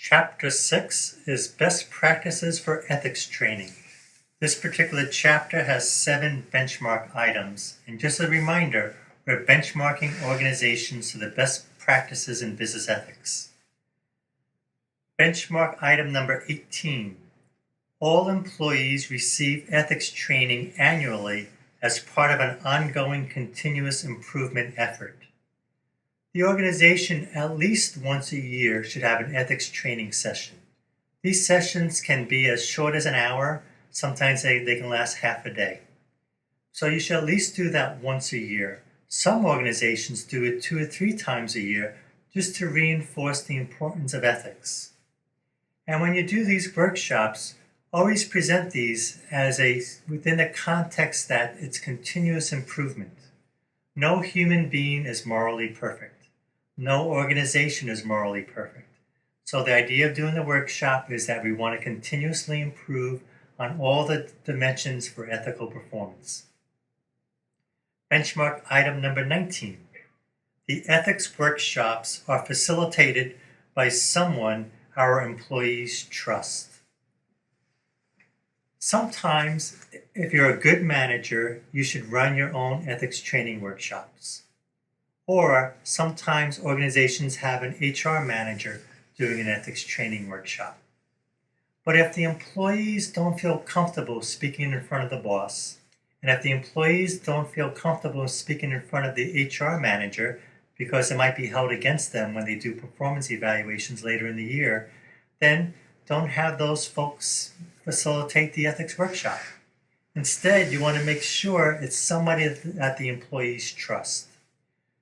Chapter 6 is Best Practices for Ethics Training. This particular chapter has 7 benchmark items, and just a reminder, we're benchmarking organizations to the best practices in business ethics. Benchmark item number 18. All employees receive ethics training annually as part of an ongoing continuous improvement effort. The organization at least once a year should have an ethics training session. These sessions can be as short as an hour, sometimes they can last half a day. So you should at least do that once a year. Some organizations do it 2 or 3 times a year just to reinforce the importance of ethics. And when you do these workshops, always present these as within the context that it's continuous improvement. No human being is morally perfect. No organization is morally perfect. So the idea of doing the workshop is that we want to continuously improve on all the dimensions for ethical performance. Benchmark item number 19. The ethics workshops are facilitated by someone our employees trust. Sometimes, if you're a good manager, you should run your own ethics training workshops. Or sometimes organizations have an HR manager doing an ethics training workshop. But if the employees don't feel comfortable speaking in front of the boss, and if the employees don't feel comfortable speaking in front of the HR manager because it might be held against them when they do performance evaluations later in the year, then don't have those folks facilitate the ethics workshop. Instead, you want to make sure it's somebody that the employees trust.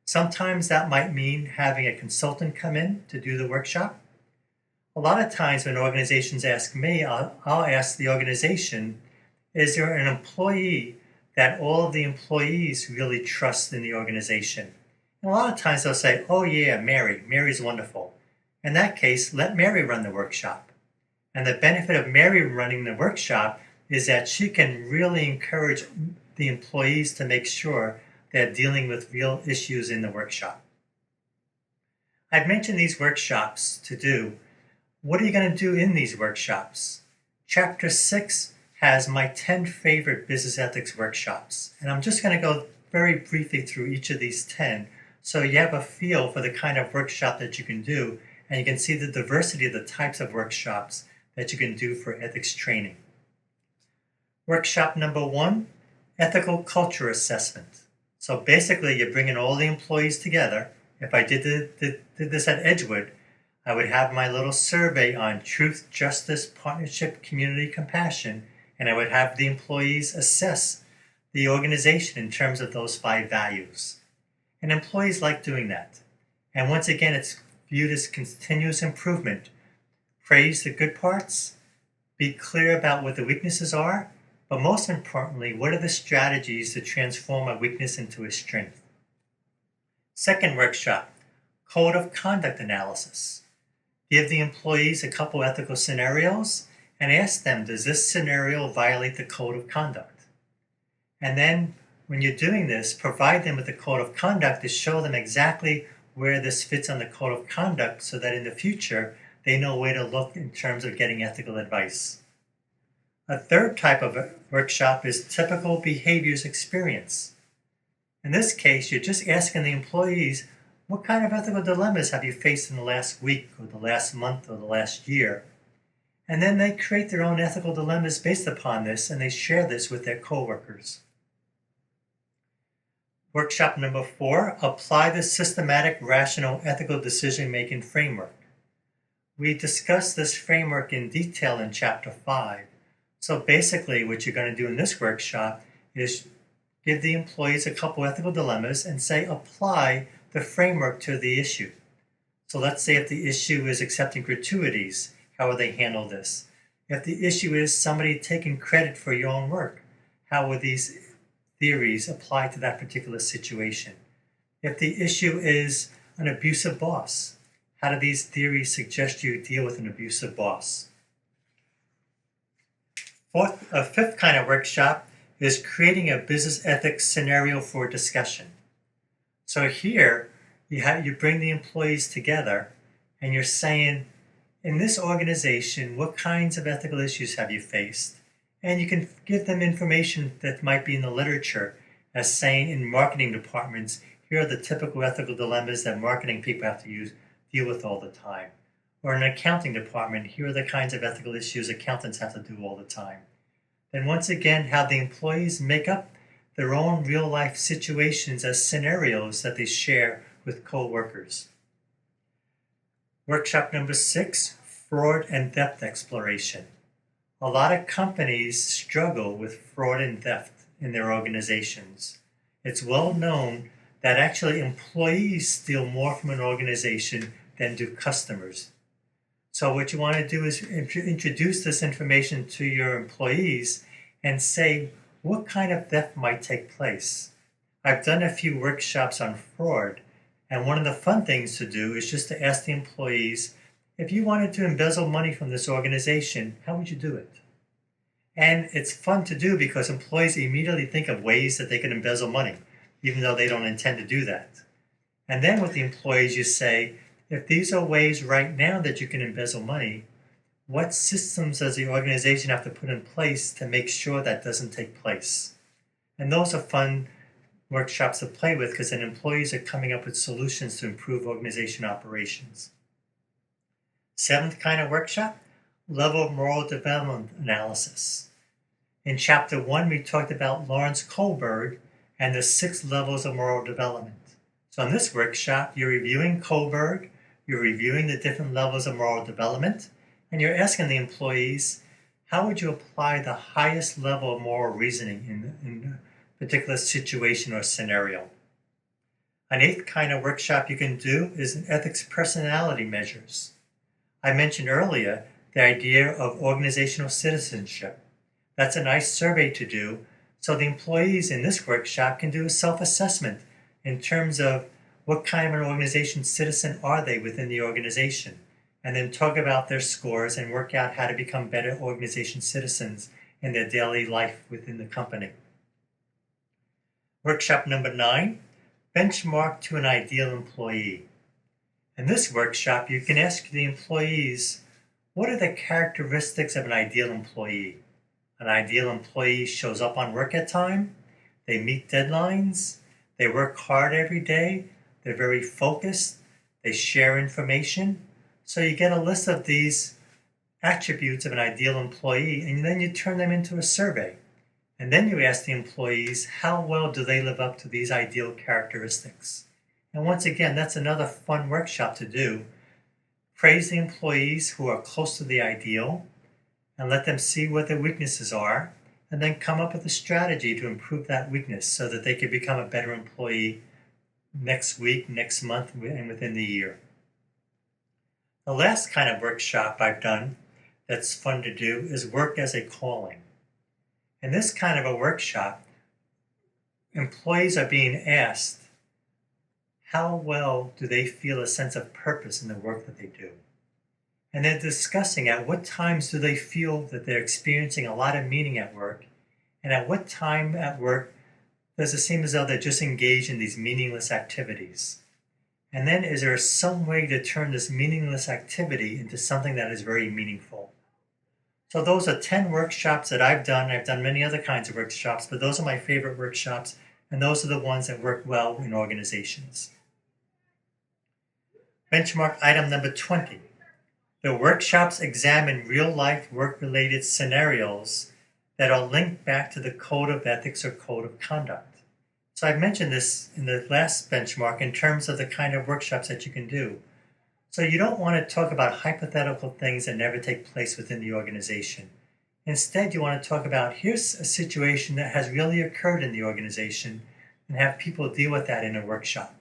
Sometimes that might mean having a consultant come in to do the workshop. A lot of times when organizations ask me, I'll ask the organization, is there an employee that all of the employees really trust in the organization? And a lot of times they'll say, oh yeah, Mary. Mary's wonderful. In that case, let Mary run the workshop. And the benefit of Mary running the workshop is that she can really encourage the employees to make sure they're dealing with real issues in the workshop. I've mentioned these workshops to do. What are you going to do in these workshops? Chapter 6 has my 10 favorite business ethics workshops. And I'm just going to go very briefly through each of these 10 so you have a feel for the kind of workshop that you can do, and you can see the diversity of the types of workshops that you can do for ethics training. Workshop number 1, ethical culture assessment. So basically, you're bringing all the employees together. If I did this at Edgewood, I would have my little survey on truth, justice, partnership, community, compassion, and I would have the employees assess the organization in terms of those 5 values. And employees like doing that. And once again, it's viewed as continuous improvement. Praise the good parts, be clear about what the weaknesses are, but most importantly, what are the strategies to transform a weakness into a strength? Second workshop, code of conduct analysis. Give the employees a couple ethical scenarios and ask them, does this scenario violate the code of conduct? And then when you're doing this, provide them with the code of conduct to show them exactly where this fits on the code of conduct so that in the future, they know where to look in terms of getting ethical advice. A third type of workshop is typical behaviors experience. In this case, you're just asking the employees, what kind of ethical dilemmas have you faced in the last week or the last month or the last year? And then they create their own ethical dilemmas based upon this, and they share this with their coworkers. Workshop number 4, apply the systematic, rational, ethical decision-making framework. We discussed this framework in detail in Chapter 5. So basically, what you're going to do in this workshop is give the employees a couple ethical dilemmas and say, apply the framework to the issue. So let's say if the issue is accepting gratuities, how will they handle this? If the issue is somebody taking credit for your own work, how would these theories apply to that particular situation? If the issue is an abusive boss, how do these theories suggest you deal with an abusive boss? A fifth kind of workshop is creating a business ethics scenario for discussion. So here, you bring the employees together and you're saying, in this organization, what kinds of ethical issues have you faced? And you can give them information that might be in the literature, as saying in marketing departments, here are the typical ethical dilemmas that marketing people have to deal with all the time. Or in an accounting department, here are the kinds of ethical issues accountants have to do all the time. Then once again, have the employees make up their own real life situations as scenarios that they share with co-workers. Workshop number 6, fraud and theft exploration. A lot of companies struggle with fraud and theft in their organizations. It's well known that actually employees steal more from an organization than do customers. So what you want to do is introduce this information to your employees and say what kind of theft might take place. I've done a few workshops on fraud, and one of the fun things to do is just to ask the employees, if you wanted to embezzle money from this organization, how would you do it? And it's fun to do because employees immediately think of ways that they can embezzle money, even though they don't intend to do that. And then with the employees, you say, if these are ways right now that you can embezzle money, what systems does the organization have to put in place to make sure that doesn't take place? And those are fun workshops to play with because then employees are coming up with solutions to improve organization operations. 7th kind of workshop, level of moral development analysis. In chapter 1, we talked about Lawrence Kohlberg and the 6 levels of moral development. So in this workshop, you're reviewing Kohlberg, you're reviewing the different levels of moral development, and you're asking the employees, how would you apply the highest level of moral reasoning in a particular situation or scenario? An 8th kind of workshop you can do is ethics personality measures. I mentioned earlier the idea of organizational citizenship. That's a nice survey to do, so the employees in this workshop can do a self-assessment in terms of what kind of an organization citizen are they within the organization, and then talk about their scores and work out how to become better organization citizens in their daily life within the company. Workshop number 9, benchmark to an ideal employee. In this workshop, you can ask the employees, what are the characteristics of an ideal employee? An ideal employee shows up on work at time, they meet deadlines, they work hard every day, they're very focused, they share information. So you get a list of these attributes of an ideal employee, and then you turn them into a survey. And then you ask the employees, how well do they live up to these ideal characteristics? And once again, that's another fun workshop to do. Praise the employees who are close to the ideal and let them see what their weaknesses are, and then come up with a strategy to improve that weakness so that they can become a better employee next week, next month, and within the year. The last kind of workshop I've done that's fun to do is work as a calling. In this kind of a workshop, employees are being asked, how well do they feel a sense of purpose in the work that they do? And they're discussing at what times do they feel that they're experiencing a lot of meaning at work, and at what time at work does it seem as though they're just engaged in these meaningless activities? And then is there some way to turn this meaningless activity into something that is very meaningful? So those are 10 workshops that I've done. I've done many other kinds of workshops, but those are my favorite workshops, and those are the ones that work well in organizations. Benchmark item number 20. The workshops examine real-life work-related scenarios that are linked back to the code of ethics or code of conduct. So I've mentioned this in the last benchmark in terms of the kind of workshops that you can do. So you don't want to talk about hypothetical things that never take place within the organization. Instead, you want to talk about, here's a situation that has really occurred in the organization, and have people deal with that in a workshop.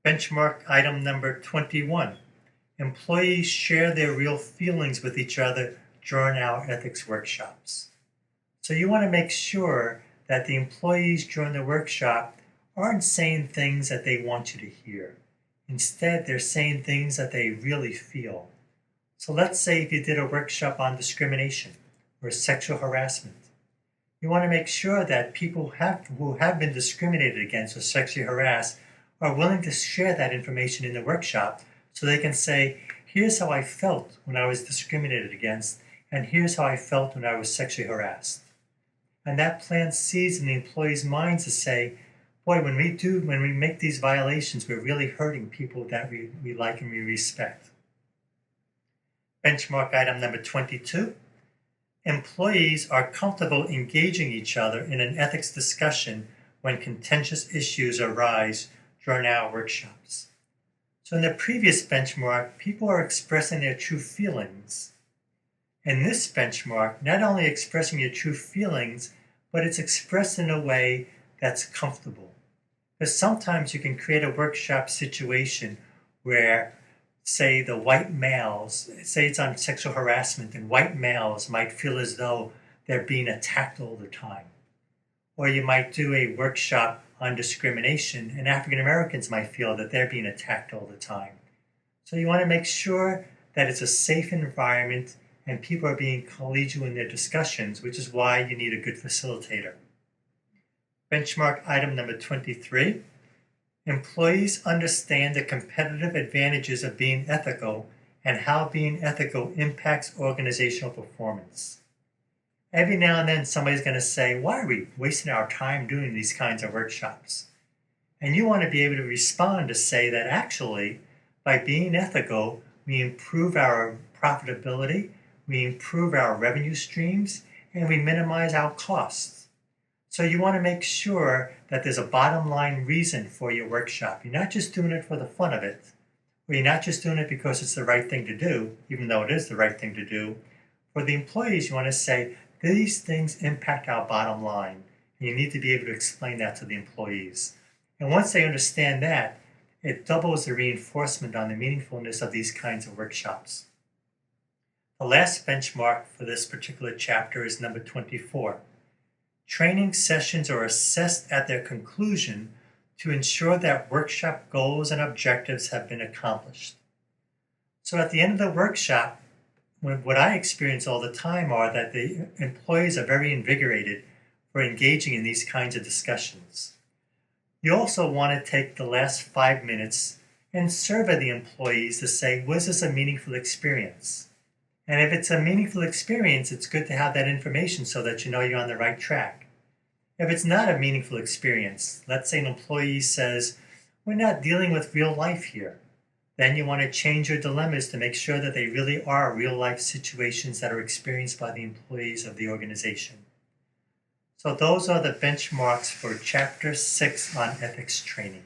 Benchmark item number 21. Employees share their real feelings with each other during our ethics workshops. So you want to make sure that the employees during the workshop aren't saying things that they want you to hear. Instead, they're saying things that they really feel. So let's say if you did a workshop on discrimination or sexual harassment, you want to make sure that people who have been discriminated against or sexually harassed are willing to share that information in the workshop so they can say, here's how I felt when I was discriminated against, and here's how I felt when I was sexually harassed. And that plants seeds in the employees' minds to say, boy, when we make these violations, we're really hurting people that we like and we respect. Benchmark item number 22. Employees are comfortable engaging each other in an ethics discussion when contentious issues arise during our workshops. So in the previous benchmark, people are expressing their true feelings. In this benchmark, not only expressing your true feelings, but it's expressed in a way that's comfortable. Because sometimes you can create a workshop situation where, say, the white males, say it's on sexual harassment, and white males might feel as though they're being attacked all the time. Or you might do a workshop on discrimination, and African Americans might feel that they're being attacked all the time. So you want to make sure that it's a safe environment and people are being collegial in their discussions, which is why you need a good facilitator. Benchmark item number 23. Employees understand the competitive advantages of being ethical and how being ethical impacts organizational performance. Every now and then somebody's going to say, why are we wasting our time doing these kinds of workshops? And you want to be able to respond to say that actually, by being ethical, we improve our profitability, we improve our revenue streams, and we minimize our costs. So you want to make sure that there's a bottom line reason for your workshop. You're not just doing it for the fun of it, or you're not just doing it because it's the right thing to do, even though it is the right thing to do. For the employees, you want to say, these things impact our bottom line, and you need to be able to explain that to the employees. And once they understand that, it doubles the reinforcement on the meaningfulness of these kinds of workshops. The last benchmark for this particular chapter is number 24. Training sessions are assessed at their conclusion to ensure that workshop goals and objectives have been accomplished. So at the end of the workshop, what I experience all the time are that the employees are very invigorated for engaging in these kinds of discussions. You also want to take the last 5 minutes and survey the employees to say, was this a meaningful experience? And if it's a meaningful experience, it's good to have that information so that you know you're on the right track. If it's not a meaningful experience, let's say an employee says, we're not dealing with real life here. Then you want to change your dilemmas to make sure that they really are real life situations that are experienced by the employees of the organization. So those are the benchmarks for Chapter 6 on ethics training.